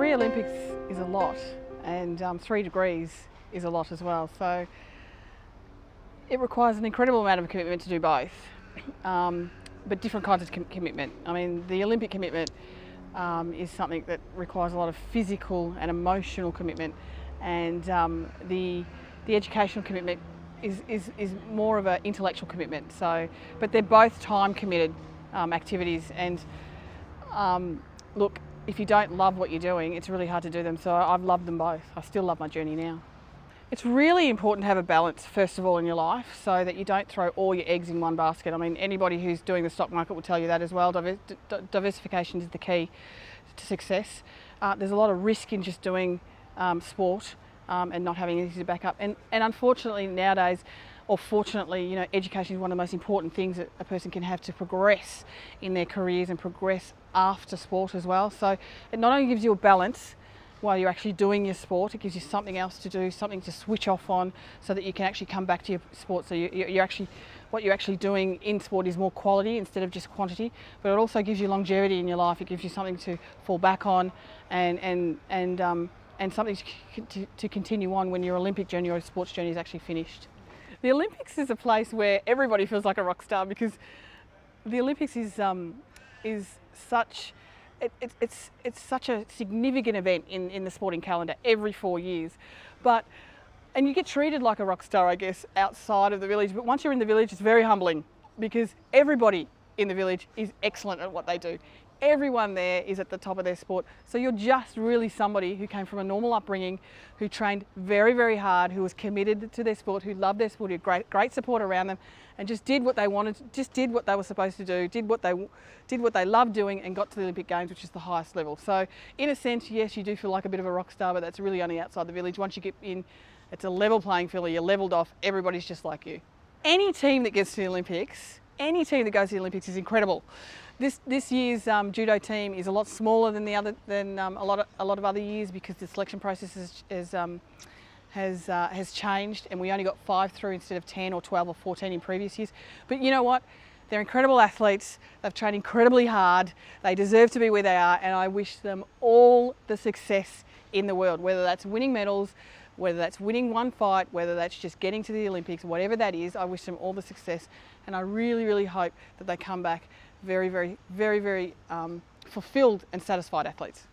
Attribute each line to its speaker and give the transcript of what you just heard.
Speaker 1: 3 Olympics is a lot, and 3 degrees is a lot as well. So it requires an incredible amount of commitment to do both, but different kinds of commitment. I mean, the Olympic commitment is something that requires a lot of physical and emotional commitment, and the educational commitment is more of an intellectual commitment. So, but they're both time committed activities, and look, if you don't love what you're doing, it's really hard to do them. So I've loved them both. I still love my journey now. It's really important to have a balance, first of all, in your life, so that you don't throw all your eggs in one basket. I mean, anybody who's doing the stock market will tell you that as well. Diversification is the key to success. There's a lot of risk in just doing sport and not having anything to back up. And unfortunately nowadays, or fortunately, you know, education is one of the most important things that a person can have to progress in their careers and progress after sport as well. So it not only gives you a balance while you're actually doing your sport, it gives you something else to do, something to switch off on, so that you can actually come back to your sport. So what you're actually doing in sport is more quality instead of just quantity. But it also gives you longevity in your life. It gives you something to fall back on, and something to continue on when your Olympic journey or sports journey is actually finished. The Olympics is a place where everybody feels like a rock star, because the Olympics is such. It's such a significant event in the sporting calendar every 4 years, and you get treated like a rock star, I guess, outside of the village. But once you're in the village, it's very humbling, because everybody in the village is excellent at what they do. Everyone there is at the top of their sport. So you're just really somebody who came from a normal upbringing, who trained very, very hard, who was committed to their sport, who loved their sport, who had great support around them, and just did what they wanted, just did what they were supposed to do, did what they loved doing, and got to the Olympic Games, which is the highest level. So in a sense, yes, you do feel like a bit of a rock star, but that's really only outside the village. Once you get in, it's a level playing field. You're leveled off. Everybody's just like you. Any team that gets to the Olympics, any team that goes to the Olympics is incredible. This year's judo team is a lot smaller than a lot of other years, because the selection process has changed, and we only got 5 through instead of 10 or 12 or 14 in previous years. But you know what? They're incredible athletes. They've trained incredibly hard. They deserve to be where they are, and I wish them all the success in the world, whether that's winning medals, whether that's winning one fight, whether that's just getting to the Olympics, whatever that is. I wish them all the success, and I really, really hope that they come back very, very, very, very fulfilled and satisfied athletes.